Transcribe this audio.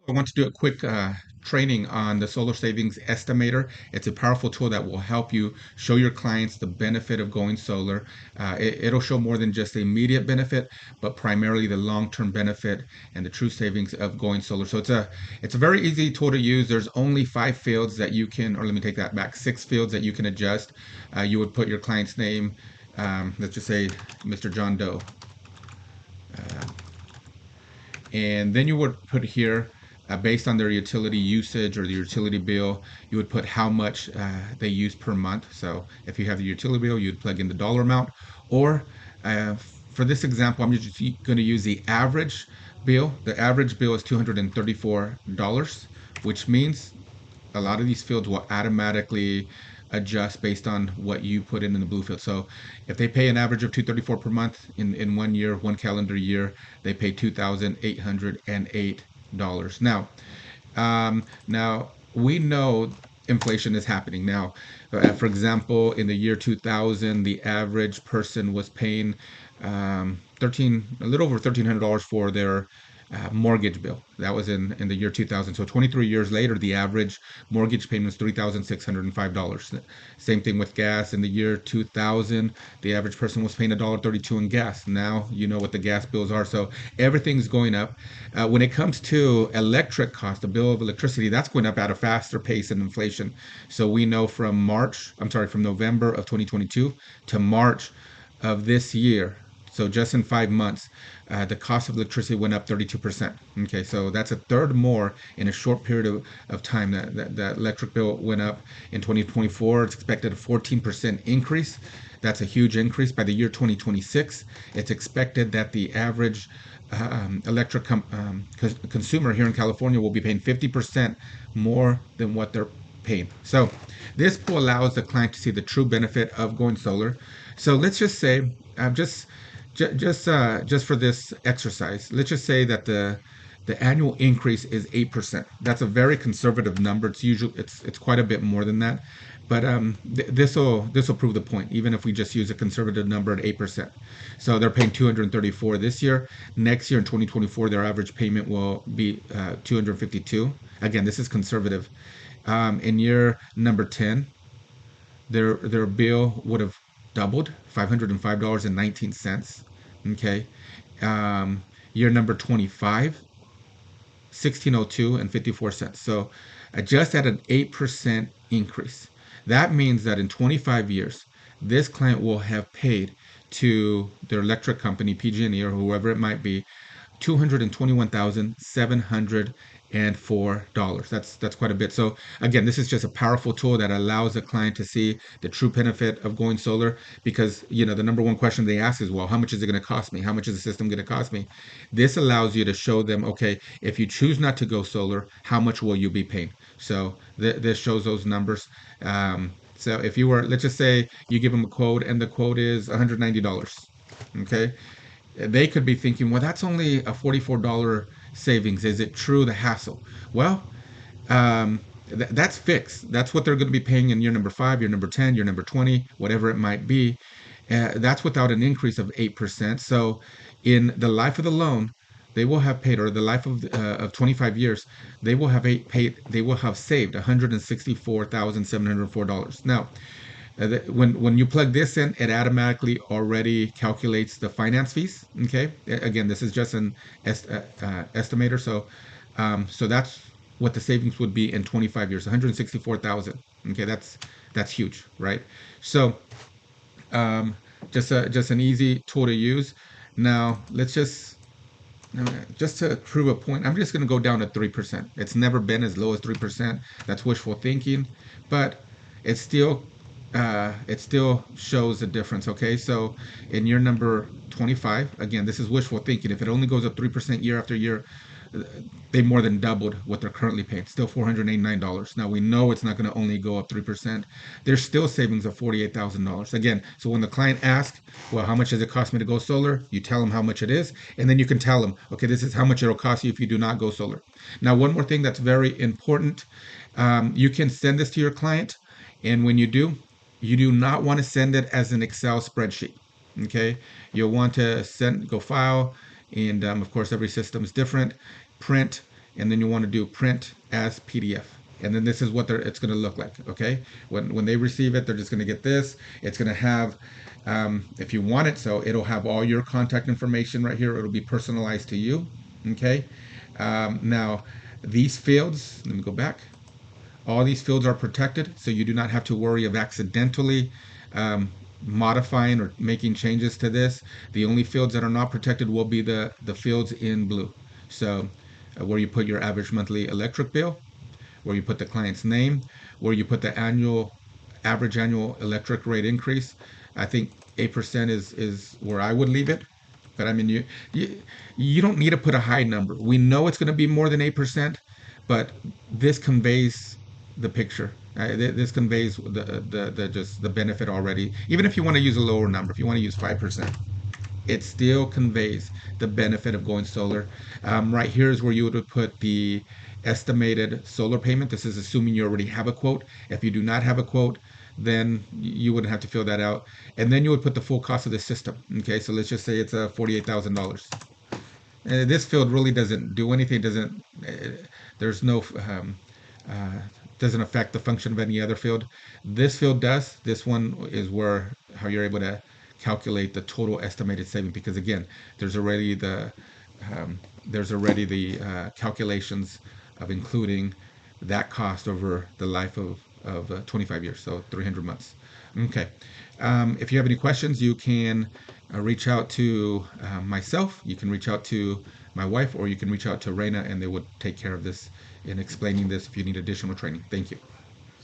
I want to do a quick training on the solar savings estimator. It's a powerful tool that will help you show your clients the benefit of going solar. It'll show more than just the immediate benefit, but primarily the long-term benefit and the true savings of going solar. So it's a very easy tool to use. There's only 5 fields that you can, or let me take that back, 6 fields that you can adjust. You would put your client's name, let's just say Mr. John Doe, and then you would put here, based on their utility usage or the utility bill, you would put how much they use per month. So if you have the utility bill, you'd plug in the dollar amount. Or uh, for this example, I'm just going to use the average bill. The average bill is $234, which means a lot of these fields will automatically adjust based on what you put in the blue field. So if they pay an average of 234 per month in 1 year, 1 calendar year, they pay $2,808. Now we know inflation is happening now. For example, in the year 2000, the average person was paying a little over $1,300 for their mortgage bill. That was in the year 2000. So 23 years later, the average mortgage payment was $3,605. Same thing with gas. In the year 2000, the average person was paying $1.32 in gas. Now you know what the gas bills are. So everything's going up. When it comes to electric cost, the bill of electricity, that's going up at a faster pace than inflation. So we know from November of 2022 to March of this year, so just in 5 months, the cost of electricity went up 32%. Okay, so that's a third more in a short period of time that electric bill went up. In 2024, it's expected a 14% increase. That's a huge increase. By the year 2026, it's expected that the average electric consumer here in California will be paying 50% more than what they're paying. So this allows the client to see the true benefit of going solar. So let's just say, just for this exercise, let's just say that the annual increase is 8%. That's a very conservative number. It's quite a bit more than that, but this will prove the point. Even if we just use a conservative number at 8%, so they're paying 234 this year. Next year in 2024, their average payment will be 252. Again, this is conservative. In year number 10, their bill would have doubled, $505.19. Okay. Year number 25, 1602 and 54 cents. So just at an 8% increase. That means that in 25 years, this client will have paid to their electric company, PG&E or whoever it might be, $221,704. That's quite a bit. So again, this is just a powerful tool that allows the client to see the true benefit of going solar, because the number one question they ask is, well, how much is it going to cost me? How much is the system going to cost me? This allows you to show them, okay, if you choose not to go solar, how much will you be paying? So this shows those numbers. So if you were, let's just say you give them a quote and the quote is $190. Okay, they could be thinking, well, that's only a $44 savings. Is it true the hassle? Well, that's fixed. That's what they're going to be paying in year number 5, year number 10, year number 20, whatever it might be. That's without an increase of 8%. So in the life of the loan, they will have paid, or the life of 25 years, they will have saved $164,704. Now, when you plug this in, it automatically already calculates the finance fees. Okay, again, this is just an estimator. So that's what the savings would be in 25 years, 164,000. Okay, that's huge, right? So just an easy tool to use. Now let's just to prove a point, I'm just going to go down to 3%. It's never been as low as 3%. That's wishful thinking, but it's still it still shows a difference. Okay, so in year number 25, again, this is wishful thinking. If it only goes up 3% year after year, they more than doubled what they're currently paying, still $489. Now we know it's not going to only go up 3%. There's still savings of $48,000. Again, so when the client asks, well, how much does it cost me to go solar? You tell them how much it is, and then you can tell them, okay, this is how much it'll cost you if you do not go solar. Now, one more thing that's very important, you can send this to your client, and when you do not want to send it as an Excel spreadsheet. Okay, you'll want to go file, and of course every system is different. Print and then you want to do print as PDF. And then this is what it's going to look like. Okay, when they receive it, they're just going to get this. It's going to have, if you want it, so it'll have all your contact information right here. It'll be personalized to you. Okay, now these fields. Let me go back. All these fields are protected, so you do not have to worry of accidentally um, modifying or making changes to this. The only fields that are not protected will be the fields in blue. So where you put your average monthly electric bill, where you put the client's name, where you put the average annual electric rate increase. I think 8% is where I would leave it. But I mean, you don't need to put a high number. We know it's going to be more than 8%, but this conveys the picture. This conveys the just the benefit already. Even if you want to use a lower number, if you want to use 5%, it still conveys the benefit of going solar. Right here is where you would put the estimated solar payment. This is assuming you already have a quote. If you do not have a quote, then you wouldn't have to fill that out. And then you would put the full cost of the system. Okay, so let's just say it's $48,000. This field really doesn't do anything. Doesn't there's no uh, doesn't affect the function of any other field. This field does. This one is where how you're able to calculate the total estimated saving because again, there's already the calculations of including that cost over the life of 25 years, so 300 months. Okay. If you have any questions, you can reach out to myself. You can reach out to my wife, or you can reach out to Reina, and they would take care of this in explaining this if you need additional training. Thank you.